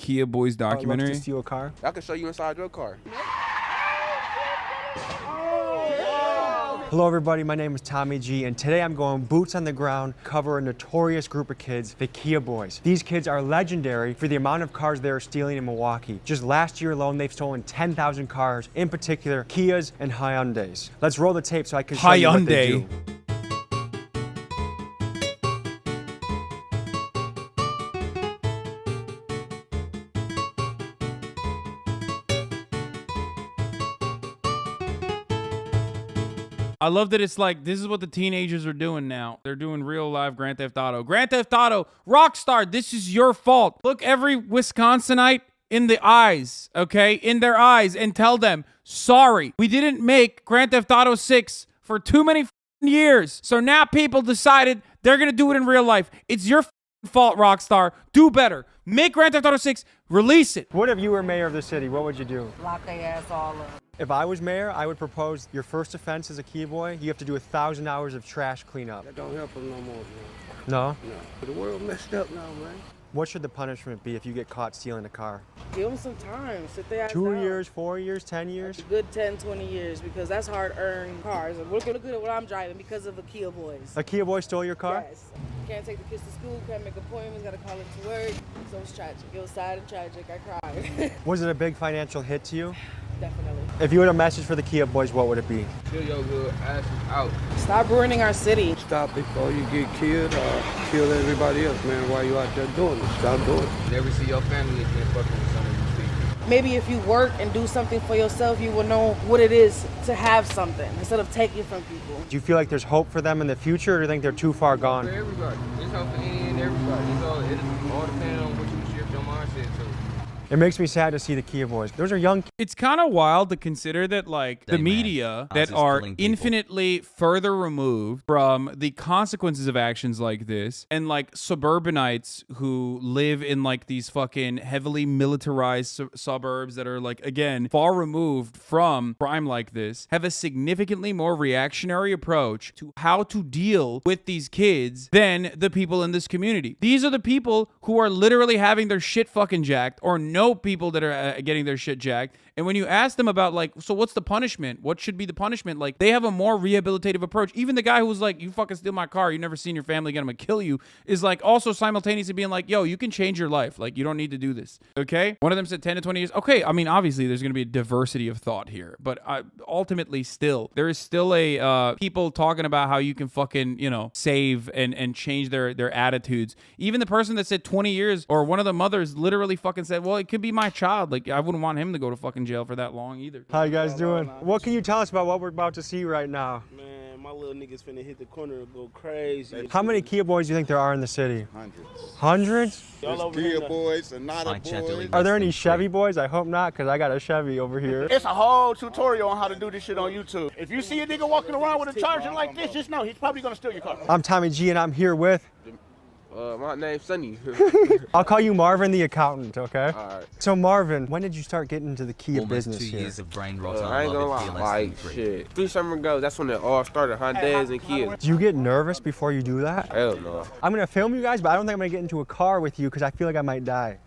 Kia Boys documentary? To steal a car? I can show you inside your car. Hello everybody, my name is Tommy G, and today I'm going boots on the ground, cover a notorious group of kids, the Kia Boys. These kids are legendary for the amount of cars they are stealing in Milwaukee. Just last year alone, they've stolen 10,000 cars, in particular Kias and Hyundais. Let's roll the tape so I can show you what they do. I love that it's like, this is what the teenagers are doing now. They're doing real live Grand Theft Auto. Grand Theft Auto, Rockstar, this is your fault. Look every Wisconsinite in the eyes, okay? In their eyes, and tell them, sorry, we didn't make Grand Theft Auto 6 for too many years. So now people decided they're gonna do it in real life. It's your fault, Rockstar. Do better. Make Grand Theft Auto 6, release it. What if you were mayor of the city? What would you do? Lock their ass all up. If I was mayor, I would propose your first offense as a Kia boy, you have to do 1,000 hours of trash cleanup. That don't help them no more, man. No? No. The world messed up now, man. What should the punishment be if you get caught stealing a car? Give them some time. Sit there. 2 years, 4 years, 10 years? A good 10, 20 years, because that's hard-earned cars. Look at what I'm driving because of the Kia Boys. A Kia boy stole your car? Yes. Can't take the kids to school, can't make appointments, gotta call it to work. So it's tragic. It was sad and tragic. I cried. Was it a big financial hit to you? Definitely. If you had a message for the Kia boys, what would it be? Chill your good asses out. Stop ruining our city. Stop before you get killed or kill everybody else, man, while you out there doing it. Stop doing it. Never see your family again fucking with some of these people. Maybe if you work and do something for yourself, you will know what it is to have something instead of taking from people. Do you feel like there's hope for them in the future, or do you think they're too far gone? For everybody. There's hope for any and everybody. It all depends on what you shift your mindset to. It makes me sad to see the Kia boys. Those are young kids. It's kind of wild to consider that, like, the media that are infinitely further removed from the consequences of actions like this, and like suburbanites who live in like these fucking heavily militarized suburbs that are like, again, far removed from crime like this, have a significantly more reactionary approach to how to deal with these kids than the people in this community. These are the people who are literally having their shit fucking jacked, or know people that are getting their shit jacked. And when you ask them about, like, so what's the punishment? What should be the punishment? Like, they have a more rehabilitative approach. Even the guy who was like, you fucking steal my car, you never seen your family again, I'm gonna kill you, is like also simultaneously being like, yo, you can change your life. Like, you don't need to do this. Okay? One of them said 10 to 20 years. Okay, I mean, obviously there's gonna be a diversity of thought here, but ultimately still, there is still a people talking about how you can fucking, you know, save and change their attitudes. Even the person that said 20 years, or one of the mothers literally fucking said, well, it could be my child. Like, I wouldn't want him to go to fucking jail for that long either. How you guys doing? What can you tell us about what we're about to see right now? Man, my little niggas finna hit the corner and go crazy. How many Kia boys do you think there are in the city? Hundreds. Hundreds? There's Kia boys and not a boys. Are there any Chevy boys? I hope not, because I got a Chevy over here. It's a whole tutorial on how to do this shit on YouTube. If you see a nigga walking around with a Charger like this, just know he's probably gonna steal your car. I'm Tommy G, and I'm here with... My name's Sonny. I'll call you Marvin the accountant, okay? All right. So Marvin, when did you start getting into the Kia Almost business 2 here? years of brain rot. I ain't gonna lie, like, shit. 3 summers ago, that's when it all started, Hyundais and Kia. Do you get nervous before you do that? Hell no. I'm gonna film you guys, but I don't think I'm gonna get into a car with you because I feel like I might die.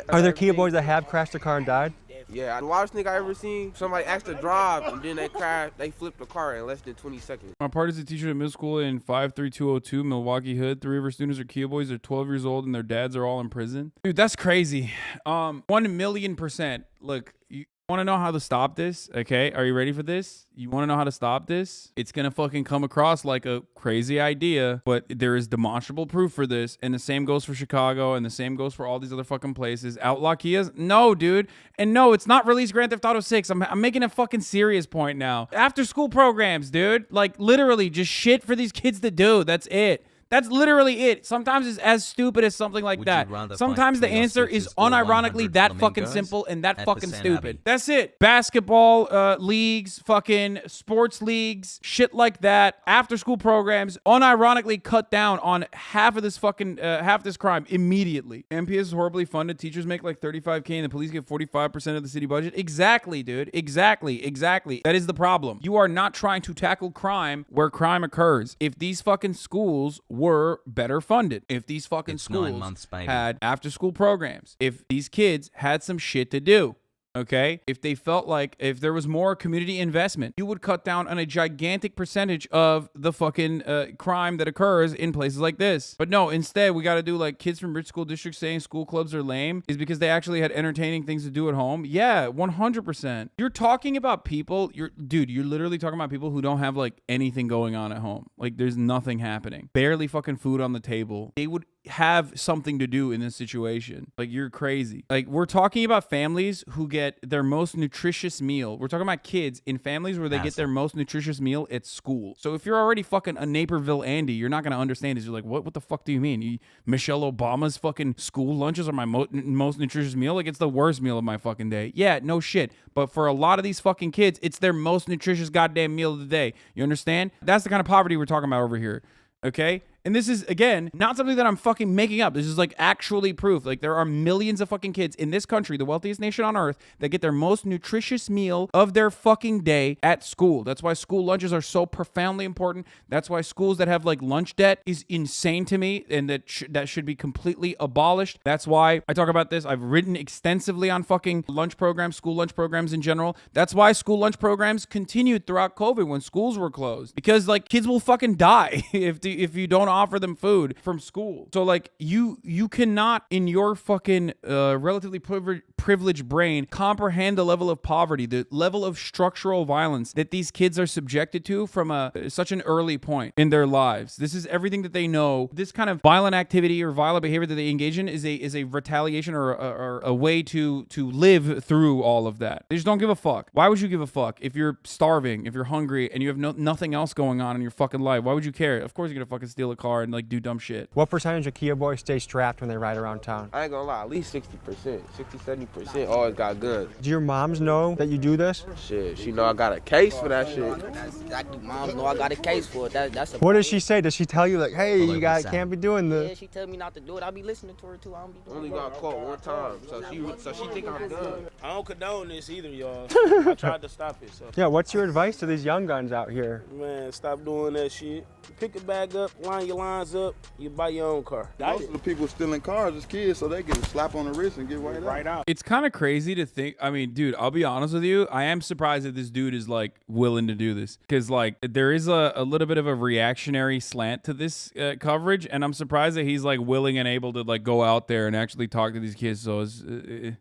Are there Kia boys that have crashed a car and died? Yeah, the wildest nigga I ever seen, somebody asked to drive and then they crashed, they flipped the car in less than 20 seconds. My partner's a teacher at middle school in 53202 Milwaukee Hood. 3 of our students are Kia boys. They're 12 years old and their dads are all in prison. Dude, that's crazy. 1,000,000%. Look, you want to know how to stop this? Okay, are you ready for this? You want to know how to stop this? It's gonna fucking come across like a crazy idea, but there is demonstrable proof for this, and the same goes for Chicago, and the same goes for all these other fucking places. Outlaw Kias? No, dude. And no, it's not released Grand Theft Auto 6. I'm making a fucking serious point now. After school programs, dude. Like, literally just shit for these kids to do. That's it. That's literally it. Sometimes it's as stupid as something like that. Sometimes the answer is unironically that fucking simple and that fucking stupid. That's it. Basketball leagues, fucking sports leagues, shit like that. After school programs unironically cut down on half of this fucking half this crime immediately. MPS is horribly funded. Teachers make like $35K and the police get 45% of the city budget. Exactly, dude. Exactly. That is the problem. You are not trying to tackle crime where crime occurs. If these fucking schools were better funded, if these fucking schools had after school programs, if these kids had some shit to do. Okay, if they felt like if there was more community investment, you would cut down on a gigantic percentage of the fucking crime that occurs in places like this. But no, instead, we got to do like kids from rich school districts saying school clubs are lame is because they actually had entertaining things to do at home. Yeah, 100%. You're talking about people, you're literally talking about people who don't have like anything going on at home. Like there's nothing happening. Barely fucking food on the table. They would have something to do in this situation. Like, you're crazy. Like, we're talking about families who get their most nutritious meal. We're talking about kids in families where they get their most nutritious meal at school. So if you're already fucking a Naperville Andy, you're not going to understand this. You're like, what the fuck do you mean? Michelle Obama's fucking school lunches are my most nutritious meal? Like, it's the worst meal of my fucking day. Yeah, no shit. But for a lot of these fucking kids, it's their most nutritious goddamn meal of the day. You understand? That's the kind of poverty we're talking about over here. Okay? And this is, again, not something that I'm fucking making up. This is like actually proof. Like, there are millions of fucking kids in this country, the wealthiest nation on earth, that get their most nutritious meal of their fucking day at school. That's why school lunches are so profoundly important. That's why schools that have like lunch debt is insane to me, and that should be completely abolished. That's why I talk about this. I've written extensively on fucking lunch programs, school lunch programs in general. That's why school lunch programs continued throughout COVID when schools were closed, because like kids will fucking die if you don't offer them food from school. So like you cannot in your fucking relatively privileged brain comprehend the level of poverty, the level of structural violence that these kids are subjected to from such an early point in their lives. This is everything that they know. This kind of violent activity or violent behavior that they engage in is a retaliation or a way to live through all of that. They just don't give a fuck. Why would you give a fuck if you're starving, if you're hungry, and you have nothing else going on in your fucking life? Why would you care? Of course you're gonna fucking steal a car and like do dumb shit. What percentage of Kia boys stay strapped when they ride around town? I ain't gonna lie, at least 60%, 60-70% always got guns. Do your moms know that you do this? Shit, she know I got a case for that shit. That's exactly, mom know I got a case for it. That's a What does she say? Does she tell you like, hey, you can't be doing this? Yeah, she tell me not to do it. I be listening to her too. I don't be doing Only got caught one time, so she think I'm done. I don't condone this either, y'all. I tried to stop it. So. Yeah, what's your advice to these young guns out here? Man, stop doing that shit. Pick a bag up, line your lines up, you buy your own car. Most of the people stealing cars is kids, so they get a slap on the wrist and get right out. It's kind of crazy to think. I mean, dude, I'll be honest with you. I am surprised that this dude is like willing to do this, because like there is a little bit of a reactionary slant to this coverage, and I'm surprised that he's like willing and able to like go out there and actually talk to these kids. So it's,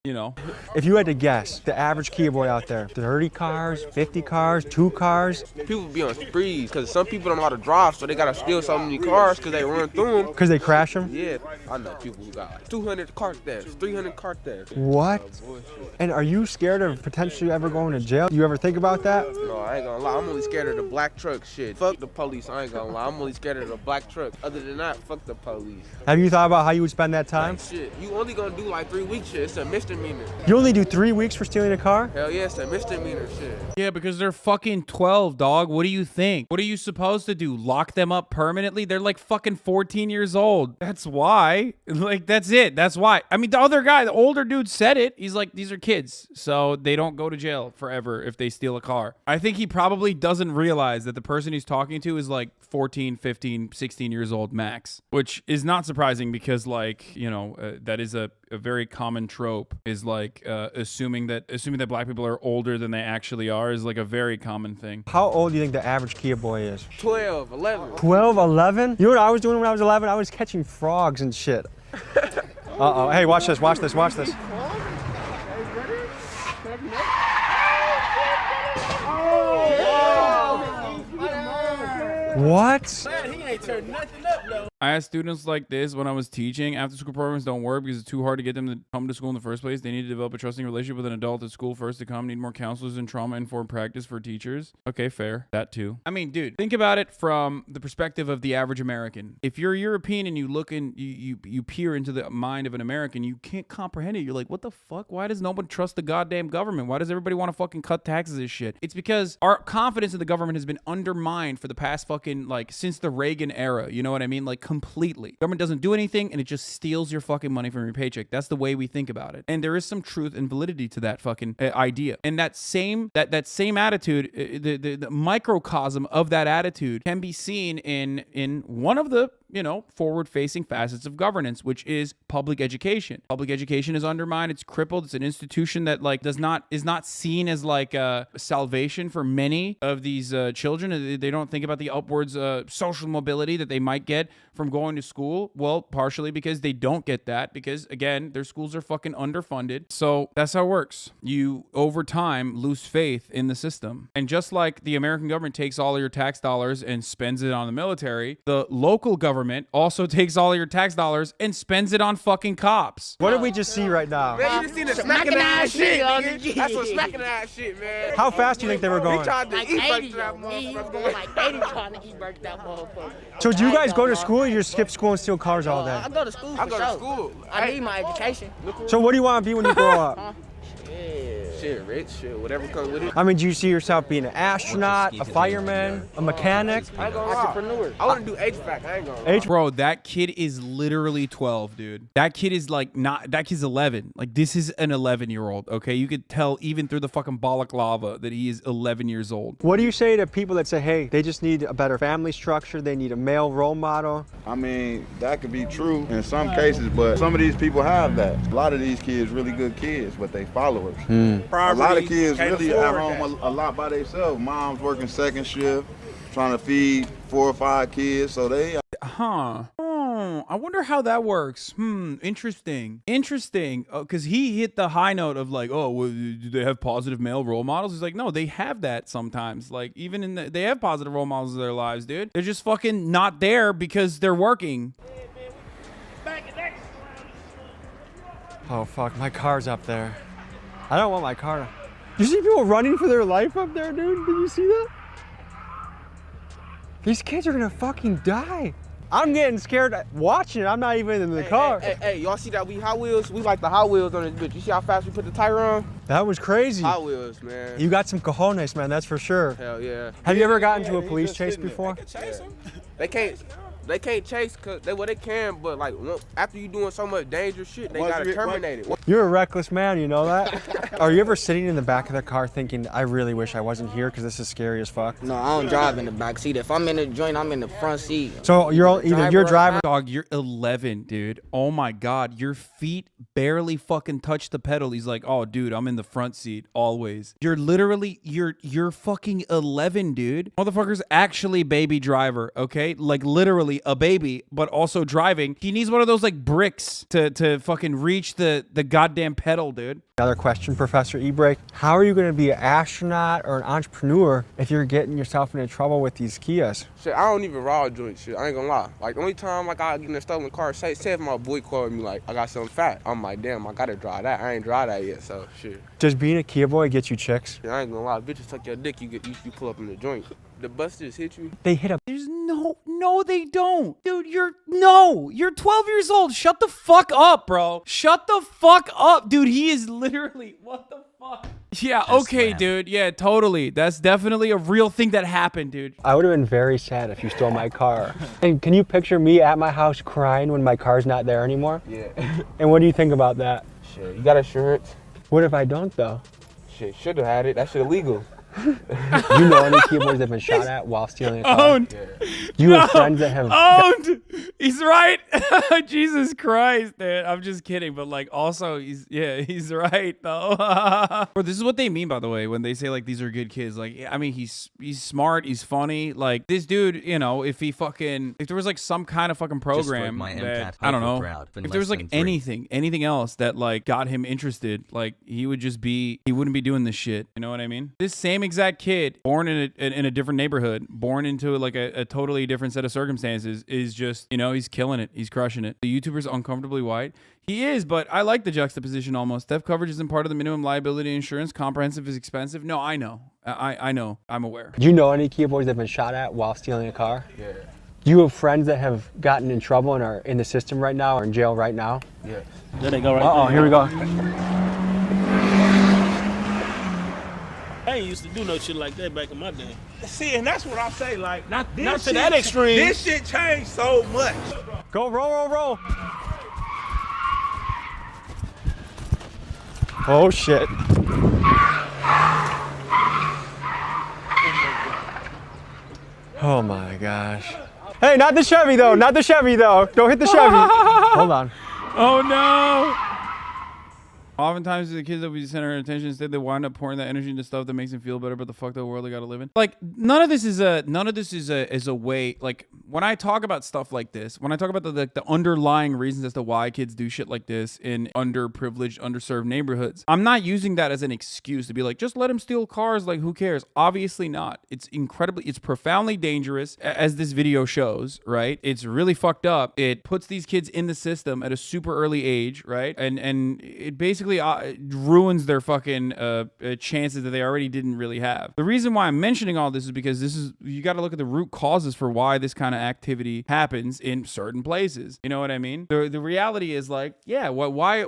you know. If you had to guess, the average Kia boy out there, 30 cars, 50 cars, 2 cars? People be on sprees, because some people don't know how to drive, so they gotta steal so many cars because they run through them. Because they crash them? Yeah, I know people who got like 200 car thefts, 300 car thefts. What? And are you scared of potentially ever going to jail? You ever think about that? No, I ain't gonna lie. I'm only scared of the black truck shit. Fuck the police, I ain't gonna lie. I'm only scared of the black truck. Other than that, fuck the police. Have you thought about how you would spend that time? Like, shit, you only gonna do like 3 weeks shit. It's a misdemeanor. You only do 3 weeks for stealing a car? Hell yeah, it's a misdemeanor shit. Yeah, because they're fucking 12, dog. What do you think? What are you supposed to do? Lock them up permanently? They're like fucking 14 years old. That's why. Like, that's it. That's why. I mean, the other guy, the older dude said it. He's like, these are kids, so they don't go to jail forever if they steal a car. I think he probably doesn't realize that the person he's talking to is like 14, 15, 16 years old max, which is not surprising because, like, you know, that is a very common trope, is like assuming that black people are older than they actually are is like a very common thing. How old do you think the average Kia boy is? 12, 11. 12, 11? You know what I was doing when I was 11? I was catching frogs and shit. Uh-oh. Hey, watch this, watch this, watch this. What? Man, he ain't turned nothing up, though. I asked students like this when I was teaching. After school programs don't work because it's too hard to get them to come to school in the first place. They need to develop a trusting relationship with an adult at school first to come. Need more counselors and trauma-informed practice for teachers. Okay, fair. That too. I mean, dude, think about it from the perspective of the average American. If you're European and you look in, you peer into the mind of an American, you can't comprehend it. You're like, what the fuck? Why does no one trust the goddamn government? Why does everybody want to fucking cut taxes and shit? It's because our confidence in the government has been undermined for the past fucking, like, since the Reagan era. You know what I mean? Like, completely. Government doesn't do anything and it just steals your fucking money from your paycheck. That's the way we think about it. And there is some truth and validity to that fucking idea. And that same attitude, the microcosm of that attitude can be seen in one of the you know, forward-facing facets of governance, which is public education. Public education is undermined. It's crippled. It's an institution that like is not seen as like a salvation for many of these children. They don't think about the upwards social mobility that they might get from going to school. Well, partially because they don't get that because, again, their schools are fucking underfunded. So that's how it works. You, over time, lose faith in the system. And just like the American government takes all of your tax dollars and spends it on the military, the local government also takes all of your tax dollars and spends it on fucking cops. What did we just see right now? Man, you just seen the smacking ass shit, nigga. That's what smacking ass shit, man. How fast do you think they were going? He tried to Like eat 80, that he was motherfucker. going like 80 trying to eat burnt that motherfucker. So do you guys go to school or you just skip school and steal cars all day? I go to school for I go to sure. school. I need my education. So what do you want to be when you grow up? Shit, rich, shit, whatever comes with it. I mean, do you see yourself being an astronaut, a fireman, a mechanic? I ain't gonna lie. Entrepreneur. I want to do HVAC. I ain't gonna lie. Bro, that kid is literally 12, dude. That kid is like that kid's 11. Like, this is an 11-year-old, okay? You could tell even through the fucking balaclava that he is 11 years old. What do you say to people that say, hey, they just need a better family structure, they need a male role model? I mean, that could be true in some cases, but some of these people have that. A lot of these kids really good kids, but they followers. A lot of kids really at home a lot by themselves. Mom's working second shift, trying to feed 4 or 5 kids, so they... I wonder how that works. Interesting. Because he hit the high note of like, oh, well, do they have positive male role models? He's like, no, they have that sometimes. Like, even they have positive role models in their lives, dude. They're just fucking not there because they're working. Oh, fuck, my car's up there. I don't want my car to... You see people running for their life up there, dude? Did you see that? These kids are gonna fucking die. I'm getting scared watching it. I'm not even in the car. Hey, y'all see that we Hot Wheels? We like the Hot Wheels on this bitch. You see how fast we put the tire on? That was crazy. Hot Wheels, man. You got some cojones, man, that's for sure. Hell yeah. Have you ever gotten into a police chase before? They can't chase cause they can, but like after you doing so much dangerous shit, they gotta terminate it. You're a reckless man, you know that? Are you ever sitting in the back of the car thinking, I really wish I wasn't here because this is scary as fuck? No, I don't drive in the back seat. If I'm in the joint, I'm in the front seat. So you're driving. Dog, you're 11, dude. Oh my God, your feet barely fucking touch the pedal. He's like, oh, dude, I'm in the front seat always. You're literally, you're fucking 11, dude. Motherfucker's actually baby driver, okay? Like literally a baby, but also driving. He needs one of those like bricks to fucking reach the goddamn pedal, dude. Another question, Professor Ebrake. How are you going to be an astronaut or an entrepreneur if you're getting yourself into trouble with these Kias? Shit, I don't even ride joint shit. I ain't gonna lie. Like the only time like I get in a stolen car, say if my boy called me like I got something fat, I'm like, damn, I gotta drive that. I ain't drive that yet, so shit. Does being a Kia boy get you chicks? Yeah, I ain't gonna lie. Bitches tuck your dick, you pull up in the joint. The bus just hit you. They hit a... There's no, they don't. Dude, you're 12 years old. Shut the fuck up, bro. Shut the fuck up. Dude, he is literally, what the fuck? Yeah, okay, dude. Yeah, totally. That's definitely a real thing that happened, dude. I would have been very sad if you stole my car. And can you picture me at my house crying when my car's not there anymore? Yeah. And what do you think about that? Shit, you got insurance? What if I don't, though? Shit, should have had it. That shit illegal. You know any Kia boys that have been shot at while stealing a car? Owned. You have friends that have... Owned. He's right. Jesus Christ, dude. I'm just kidding, but like also he's right though. Bro, this is what they mean, by the way, when they say like these are good kids. Like, I mean, he's smart, he's funny. Like this dude, you know, if there was like some kind of fucking program that, I don't know, if there was like anything else that like got him interested, like he wouldn't be doing this shit. You know what I mean? This same exact kid, born in a different neighborhood, born into like a totally different set of circumstances, is just, you know, he's killing it. He's crushing it. The YouTuber's uncomfortably white. He is, but I like the juxtaposition almost. Theft coverage isn't part of the minimum liability insurance. Comprehensive is expensive. No, I know. I know. I'm aware. Do you know any Kia boys that have been shot at while stealing a car? Yeah. Do you have friends that have gotten in trouble and are in the system right now or in jail right now? Yeah. There they go right Uh-oh, there. here we go. I ain't used to do no shit like that back in my day. See, and that's what I say, like, Not to that extreme. This shit changed so much. Go, roll. Oh, shit. Oh, my gosh. Hey, not the Chevy though. Not the Chevy though. Don't hit the Chevy. Hold on. Oh no. Oftentimes the kids that we center our attention instead, they wind up pouring that energy into stuff that makes them feel better about the fucked up world they gotta live in. Like none of this is a way. Like when I talk about stuff like this, when I talk about the underlying reasons as to why kids do shit like this in underprivileged, underserved neighborhoods, I'm not using that as an excuse to be like, just let them steal cars. Like who cares? Obviously not. It's profoundly dangerous, as this video shows. Right? It's really fucked up. It puts these kids in the system at a super early age. Right? And it basically ruins their fucking chances that they already didn't really have. The reason why I'm mentioning all this is because you got to look at the root causes for why this kind of activity happens in certain places. You know what I mean? The reality is like, yeah, why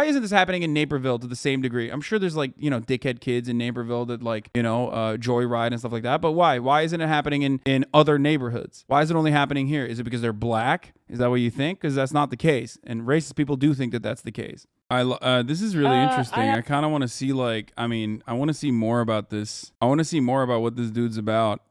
isn't this happening in Naperville to the same degree? I'm sure there's like, you know, dickhead kids in Naperville that like, you know, joyride and stuff like that. But why? Why isn't it happening in other neighborhoods? Why is it only happening here? Is it because they're black? Is that what you think? Because that's not the case. And racist people do think that that's the case. This is really interesting. I kind of want to see I want to see more about this. I want to see more about what this dude's about.